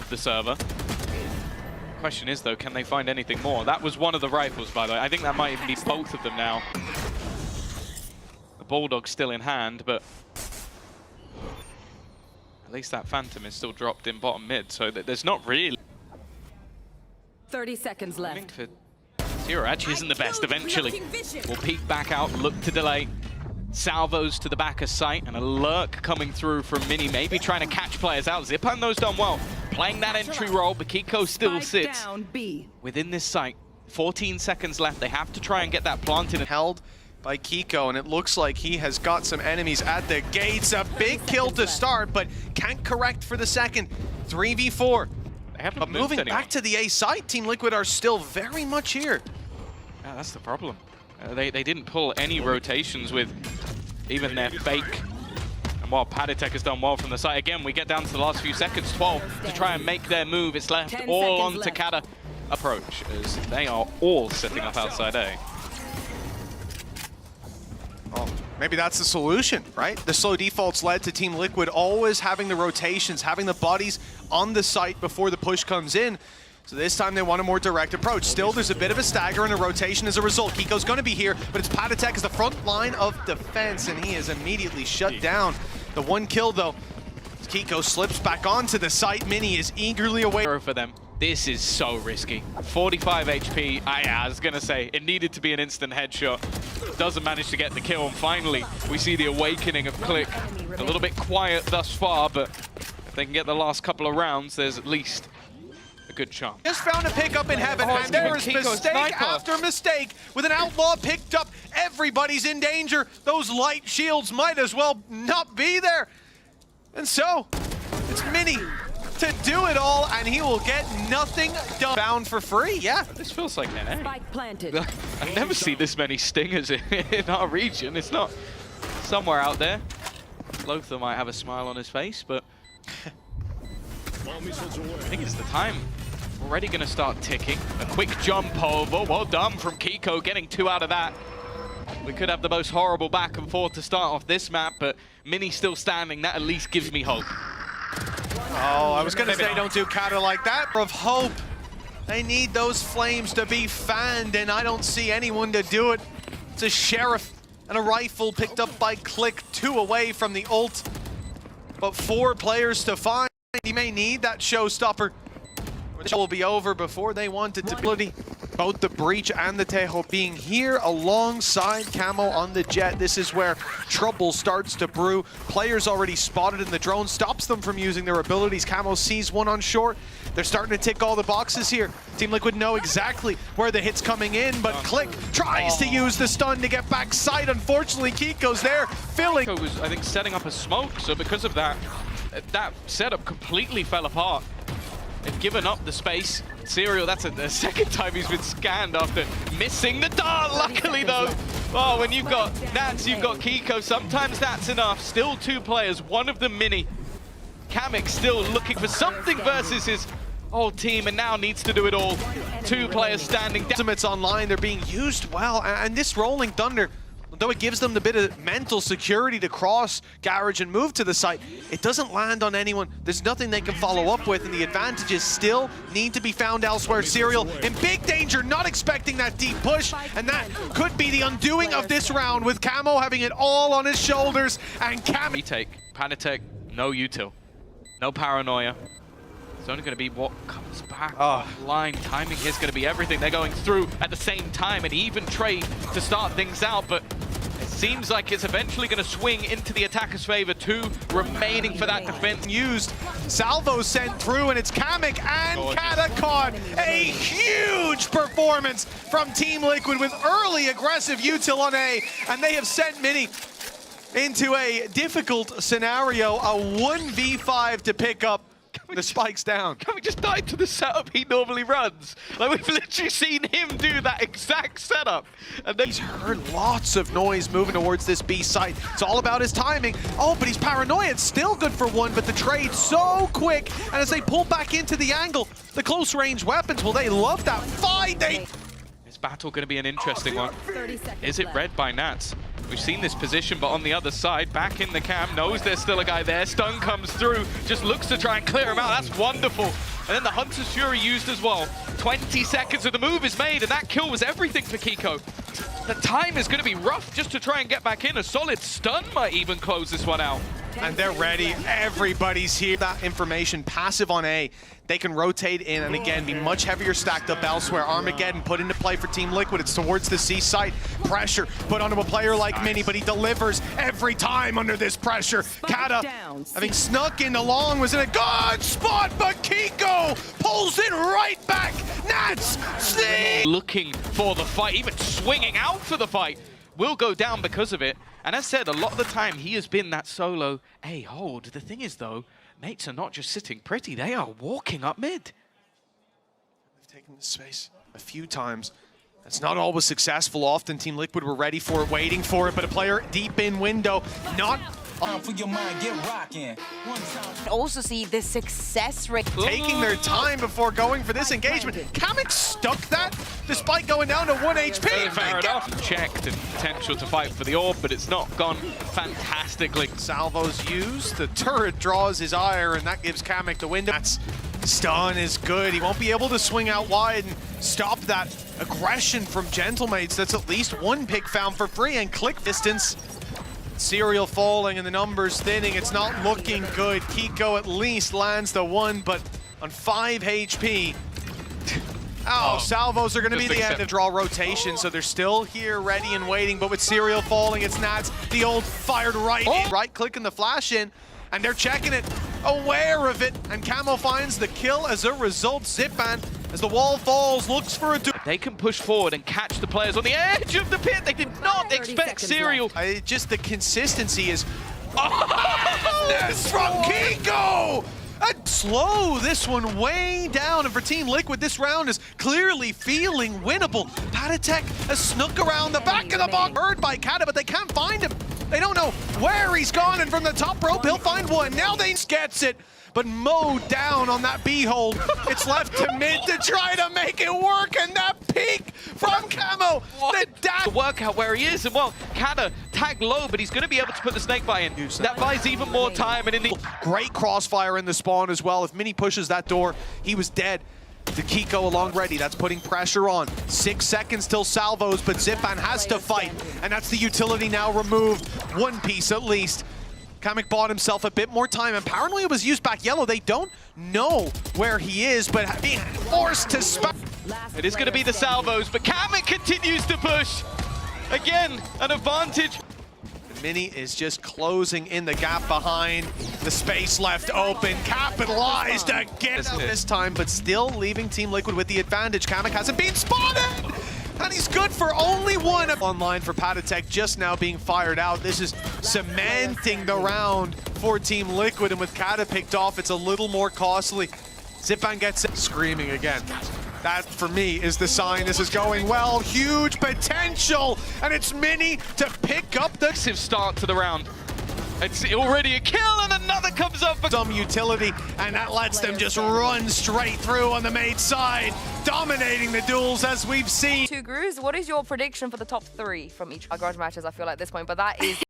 of the server. Question is, though, can they find anything more? That was one of the rifles, by the way. I think that might even be both of them now. The Bulldog's still in hand, but at least that Phantom is still dropped in bottom mid, so there's not really... 30 seconds left. I think for Zero actually isn't the best eventually. We'll peek back out, look to delay. Salvos to the back of sight, and a lurk coming through from Mini, maybe trying to catch players out. Zipan those done well, playing that entry role, but Kiko still sits within this site. 14 seconds left, they have to try and get that planted. Held by Kiko, and it looks like he has got some enemies at the gates. A big kill to start, but can't correct for the second. 3v4. They haven't but moving back to the A site, Team Liquid are still very much here. Yeah, that's the problem. They didn't pull any rotations with even their fake. And while Paditek has done well from the site, again, we get down to the last few seconds, 12, to try and make their move. It's left all on Takada approach, as they are all setting up outside A. Oh, maybe that's the solution, right? The slow defaults led to Team Liquid always having the rotations, having the bodies on the site before the push comes in. So this time they want a more direct approach. Still, there's a bit of a stagger and a rotation as a result. Kiko's going to be here, but it's Paditek as the front line of defense, and he is immediately shut down. The one kill, though, Kiko slips back onto the site. Mini is eagerly awaiting for them. This is so risky. 45 HP. I was going to say, it needed to be an instant headshot. Doesn't manage to get the kill, and finally, we see the awakening of Click. A little bit quiet thus far, but if they can get the last couple of rounds, there's at least a good chance. Just found a pickup in heaven, and there is mistake after mistake. With an outlaw picked up, everybody's in danger. Those light shields might as well not be there. And so, it's Mini to do it all, and he will get nothing done. Found for free, yeah. This feels like an A. Spike planted. I've never seen this many stingers in our region. It's not somewhere out there. Lothar might have a smile on his face, but I think it's the time. Already going to start ticking. A quick jump over. Well done from Kiko, getting 2 out of that. We could have the most horrible back and forth to start off this map, but Mini still standing. That at least gives me hope. Oh, I was going to say don't do Kata like that. Of hope. They need those flames to be fanned, and I don't see anyone to do it. It's a Sheriff and a rifle picked up by Click. 2 away from the ult, but 4 players to find. He may need that showstopper. The show will be over before they want it to be. Both the Breach and the Tejo being here alongside Camo on the Jet. This is where trouble starts to brew. Players already spotted in the drone, stops them from using their abilities. Camo sees one on short. They're starting to tick all the boxes here. Team Liquid know exactly where the hit's coming in, but Click tries to use the stun to get back sight. Unfortunately, Kiko's there, filling. Kiko was, I think, setting up a smoke, so because of that, that setup completely fell apart. They've given up the space. Serial, that's the second time he's been scanned after missing the dart. Luckily, though, oh, when you've got Nats, you've got Kiko. Sometimes that's enough. Still 2 players, one of them Mini. Kamek still looking for something versus his old team, and now needs to do it all. 2 players standing down. Ultimates online, they're being used well, and this Rolling Thunder, though it gives them the bit of mental security to cross Garage and move to the site, it doesn't land on anyone. There's nothing they can follow up with, and the advantages still need to be found elsewhere. Serial in big danger, not expecting that deep push, and that could be the undoing of this round, with Camo having it all on his shoulders, and Camo... Retake, Panitek, no util, no paranoia. It's only going to be what comes back line. Timing here is going to be everything. They're going through at the same time, an even trade to start things out, but it seems like it's eventually going to swing into the attacker's favor. 2 remaining for that defense. Used. Salvo sent through, and it's Kamek and Katakon. A huge performance from Team Liquid with early aggressive util on A, and they have sent Mini into a difficult scenario. A 1v5 to pick up. The spike's down. Can we just dive to the setup he normally runs? Like, we've literally seen him do that exact setup. And then he's heard lots of noise moving towards this B site. It's all about his timing. Oh, but he's paranoid. It's still good for 1, but the trade so quick. And as they pull back into the angle, the close range weapons, well, they love that fight. This battle going to be an interesting one. Is it read by Nats? We've seen this position, but on the other side, back in the cam, knows there's still a guy there. Stun comes through, just looks to try and clear him out. That's wonderful And then the Hunter's Fury used as well. 20 seconds of the move is made, and that kill was everything for Kiko. The time is going to be rough just to try and get back in. A solid stun might even close this one out. And they're ready. Everybody's here. That information, passive on A. They can rotate in and again be much heavier stacked up elsewhere. Armageddon put into play for Team Liquid. It's towards the C site. Pressure put onto a player like Mini, but he delivers every time under this pressure. Kata, having snuck in along, was in a good spot, but Kiko pulls it right back. Nats, looking for the fight, even swinging out for the fight, will go down because of it. And as said, a lot of the time he has been that solo A hold. The thing is though, mates are not just sitting pretty, they are walking up mid. They've taken this space a few times. That's not always successful. Often Team Liquid were ready for it, waiting for it, but a player deep in window, not for your mind, get rocking. Also see the success rate. Taking their time before going for this engagement. Kamek stuck that despite going down to 1 HP. Fair enough. Checked and potential to fight for the orb, but it's not gone fantastically. Salvo's used, the turret draws his ire, and that gives Kamek the window. That's stun is good. He won't be able to swing out wide and stop that aggression from Gentlemates. That's at least one pick found for free, and click distance. Serial falling and the numbers thinning. It's not looking good. Kiko at least lands the one, but on 5 HP. Salvos are going to be the end of draw rotation, so they're still here ready and waiting, but with Serial falling, it's Nats. The old fired right in. Right-clicking the flash in, and they're checking it, aware of it, and Camo finds the kill as a result. Zipan, as the wall falls, looks for a They can push forward and catch the players on the edge of the pit. They did not expect Serial. Just the consistency is... This from Kiko! Slow this one way down, and for Team Liquid, this round is clearly feeling winnable. Patatek has snuck around the back of the box, heard by Kata, but they can't find him. They don't know where he's gone, and from the top rope, he'll find one. Now they gets it, but mowed down on that B-hold. It's left to mid to try to make it work, and that peek from Camo. The dash. To work out where he is, and well, Kata tagged low, but he's going to be able to put the snake bite in. That buys even more time, and in the... Great crossfire in the spawn as well. If Mini pushes that door, he was dead. The Kiko along ready, that's putting pressure on. 6 seconds till Salvos, but Zipan has to fight, and that's the utility now removed. One piece at least. Kamek bought himself a bit more time, and Paranoia was used back yellow. They don't know where he is, but being forced to It is going to be the Salvos, but Kamek continues to push. Again, an advantage. Mini is just closing in the gap behind. The space left open, capitalized again this time, but still leaving Team Liquid with the advantage. Kamek hasn't been spotted! And he's good for only one. Online for Patatek just now being fired out. This is cementing the round for Team Liquid, and with Kata picked off, it's a little more costly. Zipan gets it. Screaming again. That, for me, is the sign this is going well. Huge potential, and it's Mini to pick up the start to the round. It's already a kill, and another comes up for some utility, and that lets them just run straight through on the mate side, dominating the duels as we've seen. Two Grooves, what is your prediction for the top 3 from each garage matches? I feel like at this point, but that is